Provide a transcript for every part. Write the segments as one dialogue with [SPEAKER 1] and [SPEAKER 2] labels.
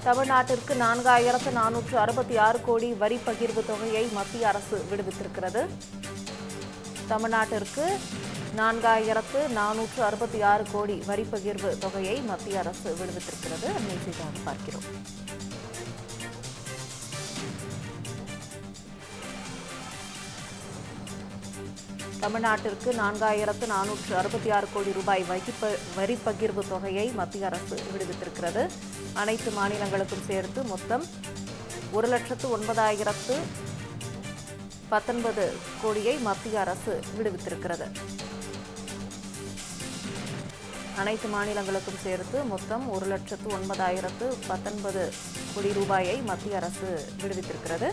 [SPEAKER 1] தமிழ்நாட்டிற்கு 4466 கோடி வரி பகிர்வு தொகையை மத்திய அரசு விடுவித்திருக்கிறது. தமிழ்நாட்டிற்கு 4466 கோடி வரி பகிர்வு தொகையை மத்திய அரசு விடுவித்திருக்கிறது. அண்மை செய்தியாக பார்க்கிறோம். தமிழ்நாட்டிற்கு 4466 கோடி ரூபாய் வரி பகிர்வு தொகையை மத்திய அரசு விடுவித்திருக்கிறது. அனைத்து மாநிலங்களுக்கும் சேர்த்து மொத்தம் 1,09,019 கோடியை மத்திய அரசு விடுவித்திருக்கிறது. அனைத்து மாநிலங்களுக்கும் சேர்த்து மொத்தம் 1,09,019 கோடி ரூபாயை மத்திய அரசு விடுவித்திருக்கிறது.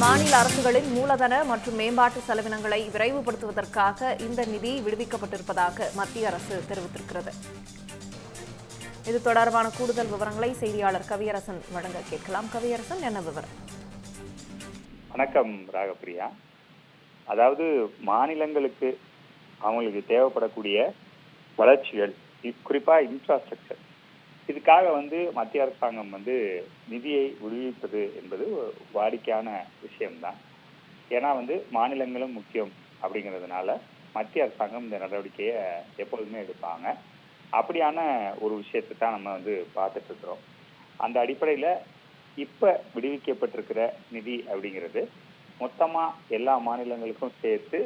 [SPEAKER 1] மாநில அரசுகளின் மூலதன மற்றும் மேம்பாட்டு செலவினங்களை விரைவுபடுத்துவதற்காக இந்த நிதி விடுவிக்கப்பட்டிருப்பதாக மத்திய அரசு தெரிவித்திருக்கிறது. இது தொடர்பான கூடுதல் விவரங்களை செய்தியாளர் கவியரசன் வழங்க கேட்கலாம். கவியரசன், என்ன விவரம்?
[SPEAKER 2] வணக்கம் ராகப்பிரியா. அதாவது மாநிலங்களுக்கு அவங்களுக்கு தேவைப்படக்கூடிய வளர்ச்சிகள், குறிப்பா இன்ஃப்ராஸ்ட்ரக்சர், இதுக்காக மத்திய அரசாங்கம் நிதியை விடுவிப்பது என்பது வாடிக்கையான விஷயம்தான். ஏன்னா மாநிலங்களும் முக்கியம் அப்படிங்கிறதுனால மத்திய அரசாங்கம் இந்த நடவடிக்கையை எப்பொழுதுமே எடுப்பாங்க. அப்படியான ஒரு விஷயத்தை தான் நம்ம பார்த்துட்டு இருக்கிறோம். அந்த அடிப்படையில் இப்போ விடுவிக்கப்பட்டிருக்கிற நிதி அப்படிங்கிறது மொத்தமாக எல்லா மாநிலங்களுக்கும் சேர்த்து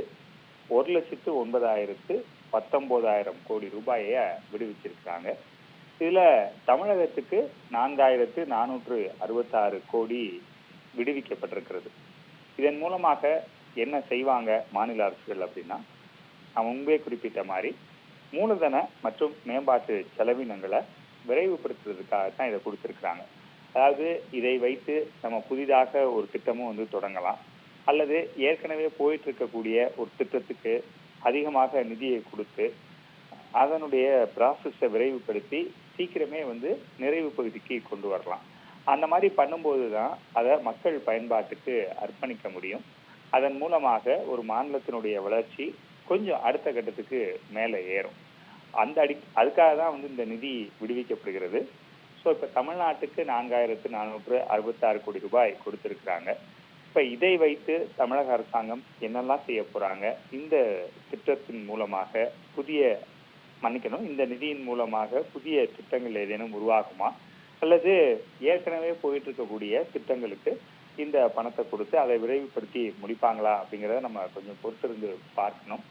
[SPEAKER 2] 1,09,019 கோடி ரூபாயை விடுவிச்சிருக்காங்க. இதுல தமிழகத்துக்கு 4,466 கோடி விடுவிக்கப்பட்டிருக்கிறது. இதன் மூலமாக என்ன செய்வாங்க மாநில அரசுகள் அப்படின்னா, நான் முன்பே குறிப்பிட்ட மாதிரி மூலதன மற்றும் மேம்பாட்டு செலவினங்களை விரைவுபடுத்துறதுக்காக தான் இதை கொடுத்துருக்குறாங்க. அதாவது இதை வைத்து நம்ம புதிதாக ஒரு திட்டமும் தொடங்கலாம், அல்லது ஏற்கனவே போயிட்டு இருக்கக்கூடிய ஒரு திட்டத்துக்கு அதிகமாக நிதியை கொடுத்து அதனுடைய ப்ராசஸை விரைவுபடுத்தி சீக்கிரமே நிறைவு பகுதிக்கு கொண்டு வரலாம். அந்த மாதிரி பண்ணும்போது தான் அதை மக்கள் பயன்பாட்டுக்கு அர்ப்பணிக்க முடியும். அதன் மூலமாக ஒரு மாநிலத்தினுடைய வளர்ச்சி கொஞ்சம் அடுத்த கட்டத்துக்கு மேலே ஏறும். அதுக்காக தான் இந்த நிதி விடுவிக்கப்படுகிறது. ஸோ இப்போ தமிழ்நாட்டுக்கு 4,466 கோடி ரூபாய் கொடுத்துருக்குறாங்க. இப்போ இதை வைத்து தமிழக அரசாங்கம் என்னெல்லாம் செய்ய போகிறாங்க, இந்த திட்டத்தின் மூலமாக இந்த நிதியின் மூலமாக புதிய திட்டங்கள் ஏதேனும் உருவாகுமா, அல்லது ஏற்கனவே போயிட்டு இருக்கக்கூடிய திட்டங்களுக்கு இந்த பணத்தை கொடுத்து அதை விரைவுபடுத்தி முடிப்பாங்களா அப்படிங்கிறத நம்ம கொஞ்சம் பொறுத்திருந்து பார்க்கணும்.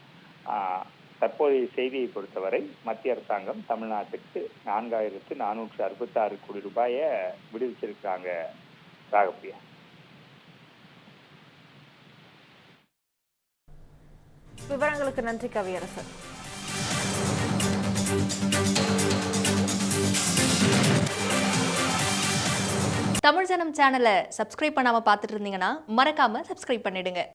[SPEAKER 2] தற்போதைய செய்தியை பொறுத்தவரை மத்திய அரசாங்கம் தமிழ்நாட்டுக்கு 4,466 கோடி ரூபாயை விடுவிச்சிருக்காங்க. ராகப்பிரியா,
[SPEAKER 1] விவரங்களுக்கு நன்றி கவியரசன்.
[SPEAKER 3] தமிழ் ஜனம் சேனலை சப்ஸ்கிரைப் பண்ணாம பார்த்துட்டு இருந்தீங்கன்னா மறக்காம சப்ஸ்கிரைப் பண்ணிடுங்க.